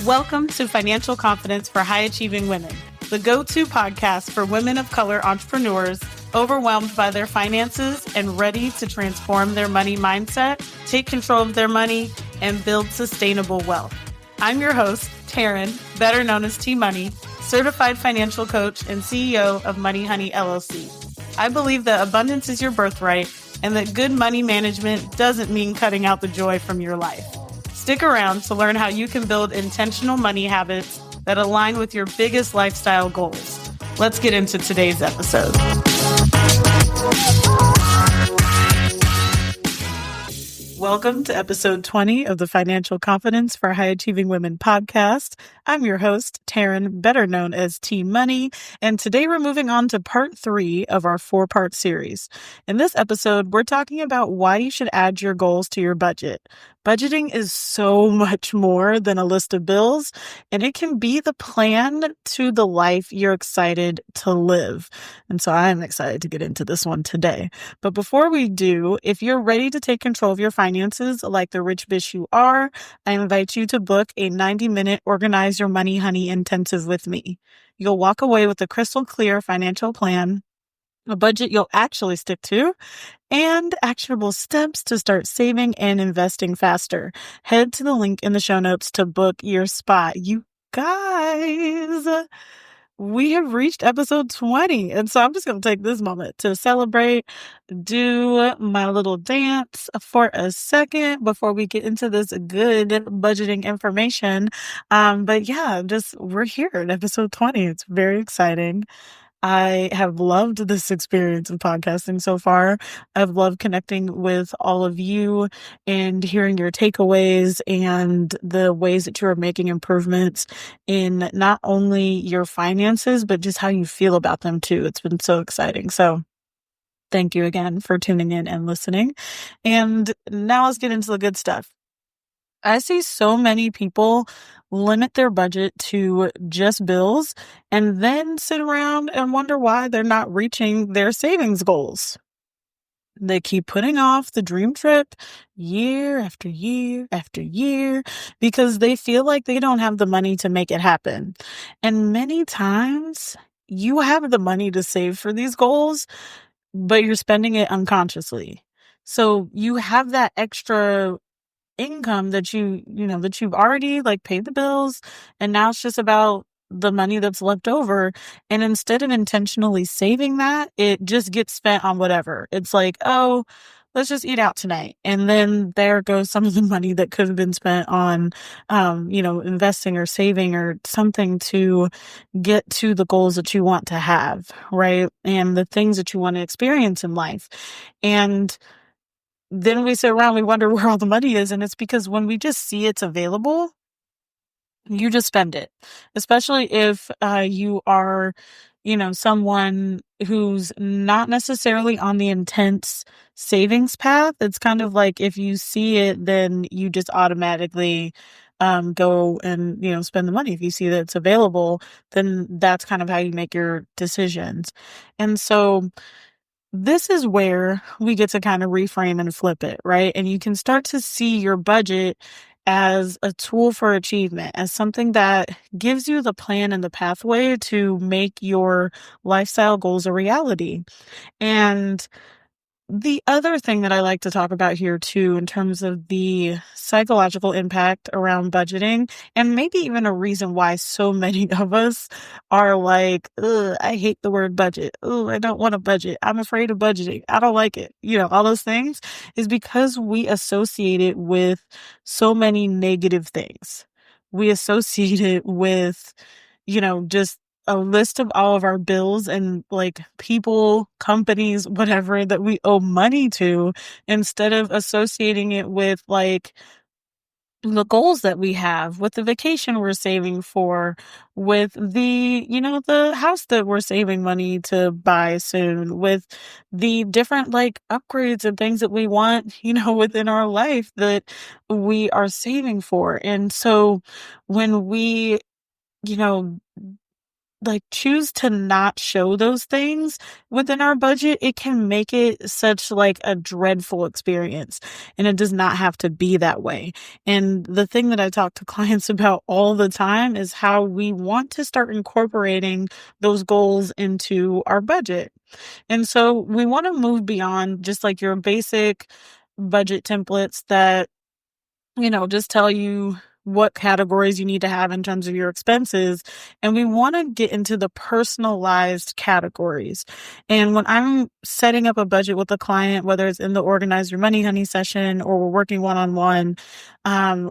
Welcome to Financial Confidence for High-Achieving Women, the go-to podcast for women of color entrepreneurs overwhelmed by their finances and ready to transform their money mindset, take control of their money, and build sustainable wealth. I'm your host, Taryn, better known as T-Money, certified financial coach and CEO of Money Honey LLC. I believe that abundance is your birthright and that good money management doesn't mean cutting out the joy from your life. Stick around to learn how you can build intentional money habits that align with your biggest lifestyle goals. Let's get into today's episode. Welcome to episode 20 of the Financial Confidence for High-Achieving Women podcast. I'm your host, Taryn, better known as T-Money, and today we're moving on to part 3 of our 4-part series. In this episode, we're talking about why you should add your goals to your budget. Budgeting is so much more than a list of bills, and it can be the plan to the life you're excited to live. And so I'm excited to get into this one today. But before we do, if you're ready to take control of your finances like the rich bitch you are, I invite you to book a 90-minute Organize Your Money Honey intensive with me. You'll walk away with a crystal clear financial plan, a budget you'll actually stick to, and actionable steps to start saving and investing faster. Head to the link in the show notes to book your spot. You guys, we have reached episode 20. And so I'm just going to take this moment to celebrate, do my little dance for a second before we get into this good budgeting information. But yeah, we're here at episode 20. It's very exciting. I have loved this experience of podcasting so far. I've loved connecting with all of you and hearing your takeaways and the ways that you are making improvements in not only your finances, but just how you feel about them too. It's been so exciting. So thank you again for tuning in and listening. And now let's get into the good stuff. I see so many people limit their budget to just bills and then sit around and wonder why they're not reaching their savings goals. They keep putting off the dream trip year after year after year because they feel like they don't have the money to make it happen. And many times you have the money to save for these goals, but you're spending it unconsciously. So you have that extra income that that you've already paid the bills, and now it's just about the money that's left over. And instead of intentionally saving that, it just gets spent on whatever. It's like, oh, let's just eat out tonight. And then there goes some of the money that could have been spent on, investing or saving or something to get to the goals that you want to have, right? And the things that you want to experience in life. And then we sit around, we wonder where all the money is. And it's because when we just see it's available, you just spend it. Especially if you are, someone who's not necessarily on the intense savings path. It's kind of like if you see it, then you just automatically go and, spend the money. If you see that it's available, then that's kind of how you make your decisions. And so this is where we get to kind of reframe and flip it, right? And you can start to see your budget as a tool for achievement, as something that gives you the plan and the pathway to make your lifestyle goals a reality. And the other thing that I like to talk about here too, in terms of the psychological impact around budgeting, and maybe even a reason why so many of us are like, ugh, I hate the word budget. Oh, I don't want to budget. I'm afraid of budgeting. I don't like it. All those things is because we associate it with so many negative things. We associate it with, just a list of all of our bills and people, companies, whatever that we owe money to, instead of associating it with the goals that we have, with the vacation we're saving for, with the house that we're saving money to buy soon, with the different upgrades and things that we want, within our life that we are saving for. And so when we, like choose to not show those things within our budget, it can make it such like a dreadful experience. And it does not have to be that way. And the thing that I talk to clients about all the time is how we want to start incorporating those goals into our budget. And so we want to move beyond just like your basic budget templates that just tell you what categories you need to have in terms of your expenses. And we want to get into the personalized categories. And when I'm setting up a budget with a client, whether it's in the Organize Your Money Honey session or we're working one-on-one,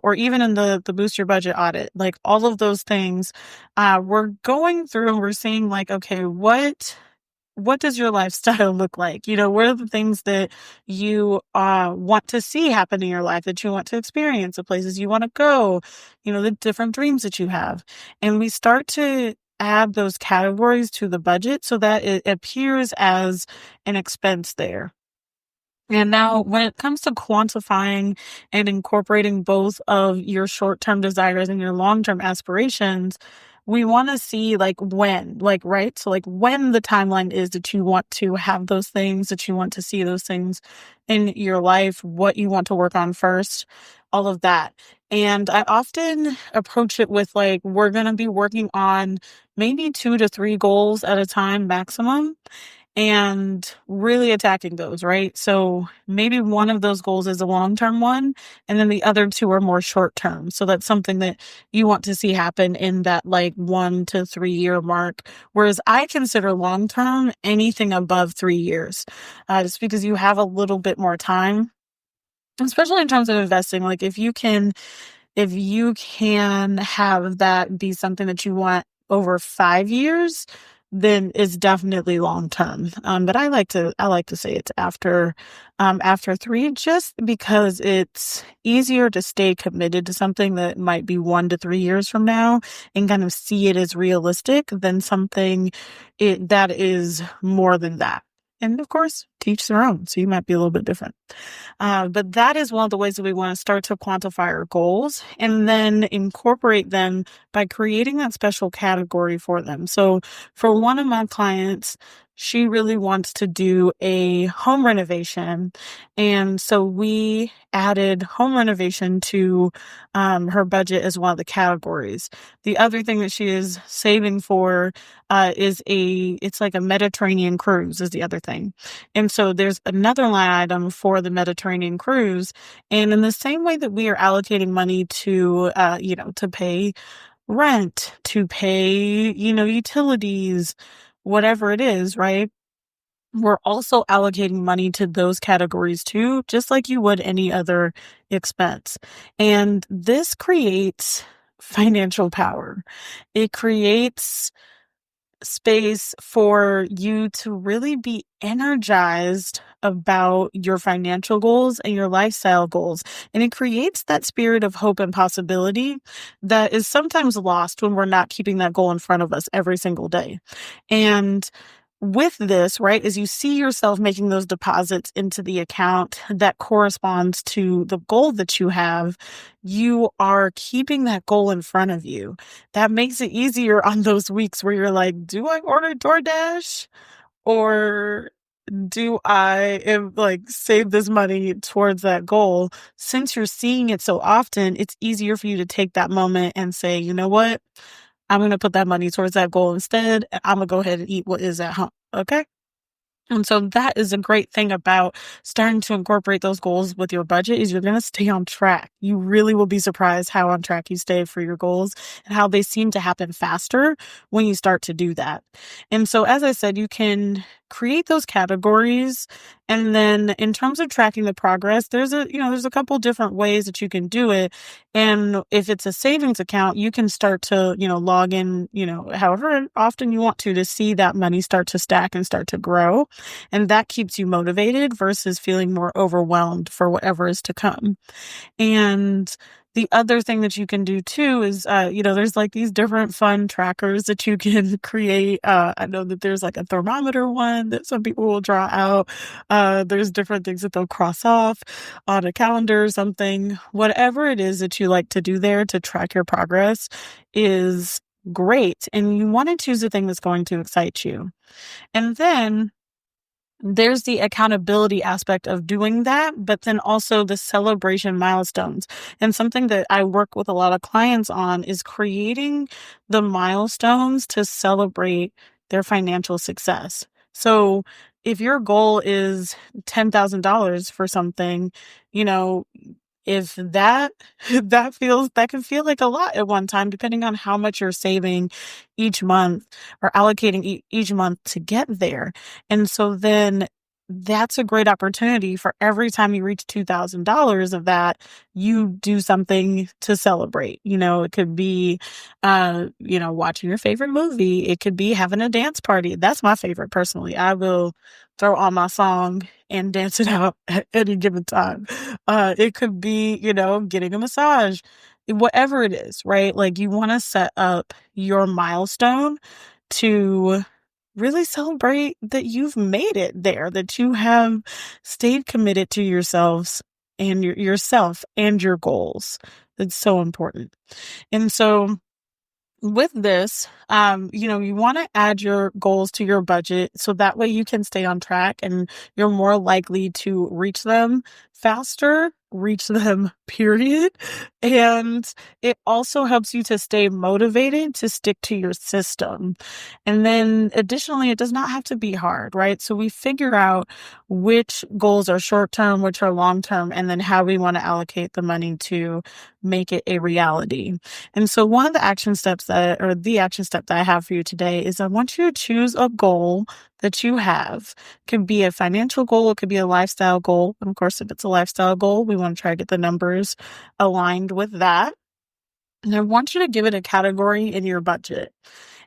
or even in the Boost Your Budget audit, like all of those things, we're going through and we're seeing like, okay, what does your lifestyle look like? What are the things that you want to see happen in your life, that you want to experience, the places you want to go, the different dreams that you have. And we start to add those categories to the budget so that it appears as an expense there. And now when it comes to quantifying and incorporating both of your short-term desires and your long-term aspirations, we want to see like when, like, right? So like when the timeline is that you want to have those things, that you want to see those things in your life, what you want to work on first, all of that. And I often approach it with like, we're going to be working on maybe 2 to 3 goals at a time maximum, and really attacking those, right? So maybe one of those goals is a long-term one, and then the other 2 are more short-term. So that's something that you want to see happen in that like 1 to 3 year mark. Whereas I consider long-term anything above 3 years, just because you have a little bit more time, especially in terms of investing. Like if you can have that be something that you want over 5 years, then it's definitely long term. But I like to say it's after 3, just because it's easier to stay committed to something that might be 1 to 3 years from now and kind of see it as realistic than something that is more than that. And of course, teach their own. So you might be a little bit different. But that is one of the ways that we want to start to quantify our goals and then incorporate them by creating that special category for them. So for one of my clients, she really wants to do a home renovation. And so we added home renovation to her budget as one of the categories. The other thing that she is saving for it's like a Mediterranean cruise is the other thing. And so there's another line item for the Mediterranean cruise. And in the same way that we are allocating money to, to pay rent, to pay, utilities, whatever it is, right? We're also allocating money to those categories too, just like you would any other expense. And this creates financial power. It creates space for you to really be energized about your financial goals and your lifestyle goals. And it creates that spirit of hope and possibility that is sometimes lost when we're not keeping that goal in front of us every single day. And with this, right, as you see yourself making those deposits into the account that corresponds to the goal that you have, you are keeping that goal in front of you. That makes it easier on those weeks where you're like, do I order DoorDash or do I save this money towards that goal? Since you're seeing it so often, it's easier for you to take that moment and say, you know what? I'm going to put that money towards that goal instead. I'm going to go ahead and eat what is at home. Okay. And so that is a great thing about starting to incorporate those goals with your budget is you're going to stay on track. You really will be surprised how on track you stay for your goals and how they seem to happen faster when you start to do that. And so, as I said, you can create those categories. And then in terms of tracking the progress, there's a couple different ways that you can do it. And if it's a savings account, you can start to, log in, however often you want to see that money start to stack and start to grow. And that keeps you motivated versus feeling more overwhelmed for whatever is to come. And the other thing that you can do too is, there's like these different fun trackers that you can create. I know that there's like a thermometer one that some people will draw out. There's different things that they'll cross off on a calendar or something. Whatever it is that you like to do there to track your progress is great. And you want to choose a thing that's going to excite you. And then there's the accountability aspect of doing that, but then also the celebration milestones. And something that I work with a lot of clients on is creating the milestones to celebrate their financial success. So if your goal is $10,000 for something, if that that can feel like a lot at one time, depending on how much you're saving each month or allocating each month to get there. And so then that's a great opportunity for every time you reach $2,000 of that, you do something to celebrate. It could be, watching your favorite movie. It could be having a dance party. That's my favorite personally. I will throw on my song and dance it out at any given time. It could be, getting a massage, whatever it is, right? Like you want to set up your milestone to really celebrate that you've made it there, that you have stayed committed to yourself and your goals. It's so important. And so with this, you want to add your goals to your budget so that way you can stay on track and you're more likely to reach them faster, period. And it also helps you to stay motivated to stick to your system. And then additionally, it does not have to be hard, right? So we figure out which goals are short-term, which are long-term, and then how we want to allocate the money to make it a reality. And so one of the action steps that I have for you today is I want you to choose a goal that you have. It could be a financial goal. It could be a lifestyle goal. And of course, if it's a lifestyle goal, we want to try to get the numbers aligned with that. And I want you to give it a category in your budget.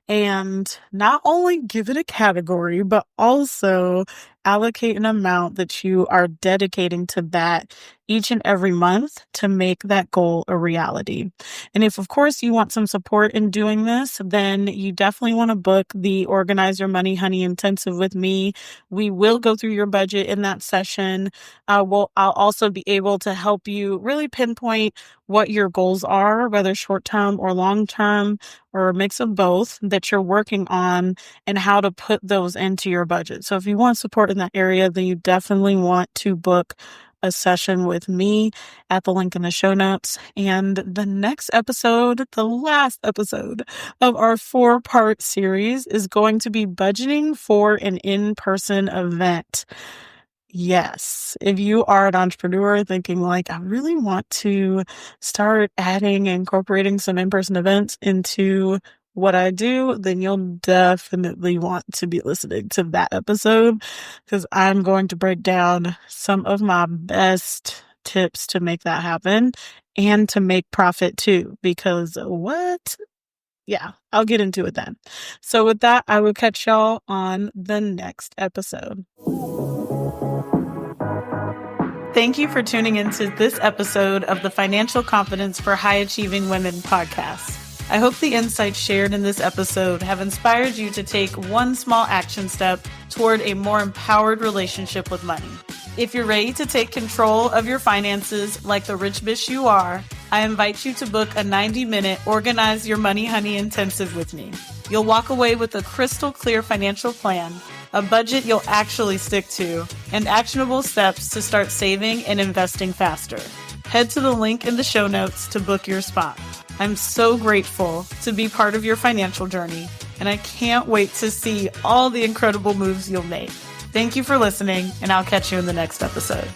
And not only give it a category, but also allocate an amount that you are dedicating to that each and every month to make that goal a reality. And if, of course, you want some support in doing this, then you definitely want to book the Organize Your Money Honey Intensive with me. We will go through your budget in that session. I'll also be able to help you really pinpoint what your goals are, whether short-term or long-term or a mix of both that you're working on and how to put those into your budget. So if you want support in that area, then you definitely want to book a session with me at the link in the show notes. And the next episode, the last episode of our 4-part series, is going to be budgeting for an in-person event. Yes. If you are an entrepreneur thinking like, I really want to start adding and incorporating some in-person events into what I do, then you'll definitely want to be listening to that episode because I'm going to break down some of my best tips to make that happen and to make profit too, because what? Yeah, I'll get into it then. So with that, I will catch y'all on the next episode. Thank you for tuning into this episode of the Financial Confidence for High Achieving Women podcast. I hope the insights shared in this episode have inspired you to take one small action step toward a more empowered relationship with money. If you're ready to take control of your finances like the rich bitch you are, I invite you to book a 90-minute Organize Your Money Honey Intensive with me. You'll walk away with a crystal clear financial plan, a budget you'll actually stick to, and actionable steps to start saving and investing faster. Head to the link in the show notes to book your spot. I'm so grateful to be part of your financial journey, and I can't wait to see all the incredible moves you'll make. Thank you for listening, and I'll catch you in the next episode.